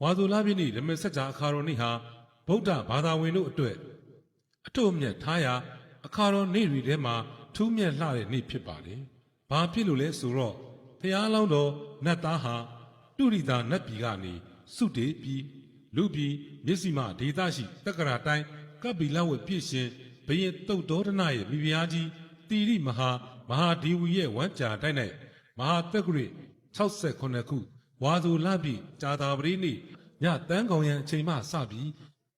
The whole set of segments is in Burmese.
ဝါဆိုလပြည့်နေ့ဓမ္မစကြာအခါတော်နေ့ဟာဗုဒ္ဓဘာသာဝင်တို့အတွက်အထွတ်အမြတ်ထားရာအခါတော်နေ့တွေထဲမှာထူးမြတ်လှတဲ့နေ့ဖြစ်ပါတယ်။ဘာဖြစ်လို့လဲဆိုတော့ဖျားလောင်းတော်နတ်သားဟာတုရိတာနတ်ပြည်ကနေစုတေပြီးလူပြည်မျက်စိမှဒေသရှိတက္ကရာတိုင်းကပ္ပိလဝတ်ပြည့်ရှင်ဘရင်တုတ်တော်ဒနရဲ့မိဖုရားကြီးတိရိမဟာဒေဝီရဲ့ဝမ်းကြာတိုင်း၌မဟာတက္ကရာ68ခုဝါဆိုလပြည့်ကြာတာပတိနေ့ညတန်းကောင်ရန်အချိန်မှစပြီး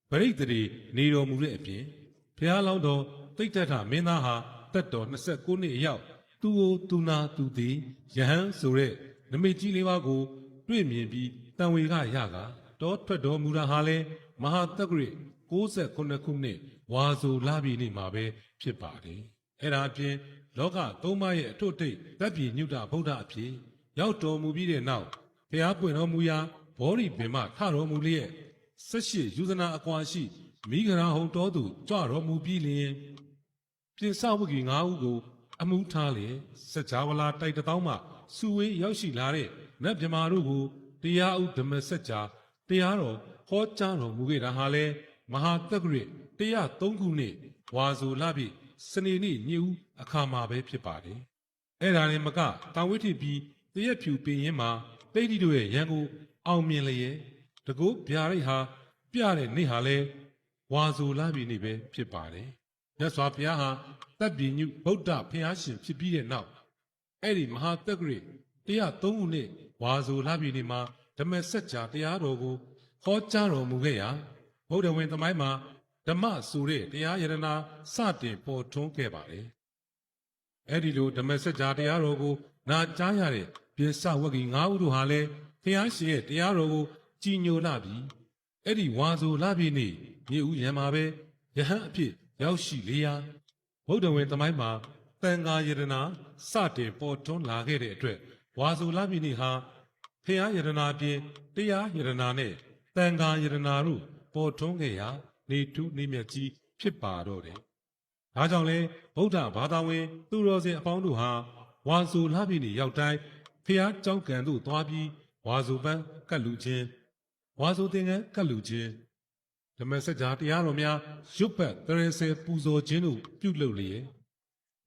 ပရိသေတွေနေတော်မူတဲ့အပြင်ဖျားလောင်းတော်တိတ်တထမင်းသားဟာတက်တော်29နှစ်အရောက်သူ့ကိုသူနာသူသည်ယဟန်ဆိုတဲ့နမိတ်ကြီးလေးပါးကိုတွေ့မြင်ပြီးတန်ဝေကရကတောထွက်တော်မူတာဟာလဲမဟာတက္ကရာ69ခုနှစ်ဝါဆိုလပြည့်နေ့မှာပဲဖြစ်ပါတယ်။အဲ့ဒါအပြင်လောကသုံးပါးရဲ့အထွတ်ထိပ်တပ်ပြည်ညုတဗုဒ္ဓအဖြစ်ရောက်တော်မူပြီးတဲ့နောက်ဖျားပွင့်တော်မူရာဘောဓိပင်မထတော်မူလျက်18ယူဇနာအကွာရှိမိဂရာဟုံတော်သူကြွတော်မူပြီးလျင်ပြင်စဝဂီ9ဦးကိုအမှုထားလျက်စัจ java လာတိုက်တောင်းမှစုဝေးရောက်ရှိလာတဲ့နတ်မြမာတို့ကိုတရားဥဓမ္မစัจ जाတရားတော်ဟောကြားတော်မူခဲ့တာဟာလဲမဟာတက္ကရာ103ခုနှစ်ဝါဆိုလပြည့်စနေနေ့ညဦးအခါမှာပဲဖြစ်ပါတယ်။အဲ့ဒါနဲ့မကတာဝိထိပြီးတရက်ဖြူပင်ရင်မှာတိတ်တိတို့ရဲ့ရန်ကိုအောင်မြင်လျက်တကုတ်ဗျာရိတ်ဟာပြတဲ့နေ့ဟာလဲဝါဆိုလပြည့်နေ့ပဲဖြစ်ပါတယ်။မြတ်စွာဘုရားဟာတပ်ပြည်ညုဗုဒ္ဓဘုရားရှင်ဖြစ်ပြီးတဲ့နောက်အဲ့ဒီမဟာတက္ကရာ103ခုနှစ်ဝါဆိုလပြည့်နေ့မှာဓမ္မစัจ जाတရားတော်ကိုဟောကြားတော်မူခဲ့ရာဗုဒ္ဓဝင်သမိုင်းမှာဓမ္မဆိုတဲ့တရားယရနာစတင်ပေါ်ထွန်းခဲ့ပါတယ်။အဲ့ဒီလိုဓမ္မစัจ जाတရားတော်ကိုနာကြားရတဲ့ပြင်စဝဂီ9ဦးတို့ဟာလည်းဘုရားရှင်ရဲ့တရားတော်ကိုကြည်ညိုလာပြီးအဲ့ဒီဝါဆိုလပြည့်နေ့မြေဦးရံမှာပဲယဟန်အဖြစ်ရောက်ရှိလေရာဗုဒ္ဓဝင်သမိုင်းမှာတန်ဃာယရနာစတင်ပေါ်ထွန်းလာခဲ့တဲ့အတွက်ဝါဆိုလပြည့်နေ့ဟာဘုရားယရနာပြင်တရားယရနာနဲ့တန်ဃာယရနာတို့ပေါ်ထွန်းခဲ့ရာနေထူးနေမြတ်ကြီးဖြစ်ပါတော့တယ်။ဒါကြောင့်လဲဗုဒ္ဓဘာသာဝင်သူတော်စင်အပေါင်းတို့ဟာဝါဆိုလပြည့်နေ့ရောက်တိုင်းဖျားကြောင်းကံတို့သွားပြီးဝါဆိုပန်းကတ်လူခြင်းဝါဆိုသင်္ကန်းကတ်လူခြင်းဓမ္မစัจ जाတရားတော်များရွတ်ပတ်တရေဆယ်ပူဇော်ခြင်းတို့ပြုလုပ်လျက်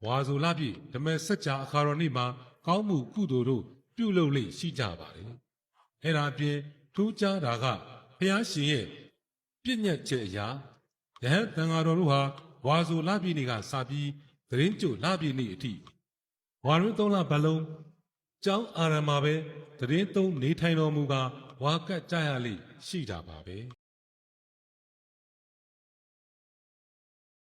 ဝါဆိုလပြည့်ဓမ္မစัจ जाအခါတော်နေ့မှာကောင်းမှုကုသိုလ်တို့ပြုလုပ်လေ့ရှိကြပါတယ်။အဲ့ဒါအပြင်ထူးခြားတာကဘုရားရှင်ရဲ့ပြည့်ညတ်ချက်အရာယဟန်သံဃာတော်တို့ဟာဝါဆိုလပြည့်နေ့ကစပြီးသတင်းကြိုလပြည့်နေ့အထိဝါရင်း3လပတ်လုံးကျောင်းအာရမပဲသတင်းသုံးနေထိုင်တော်မူကဝါကတ်ကြရလိရှိတာပါပဲ။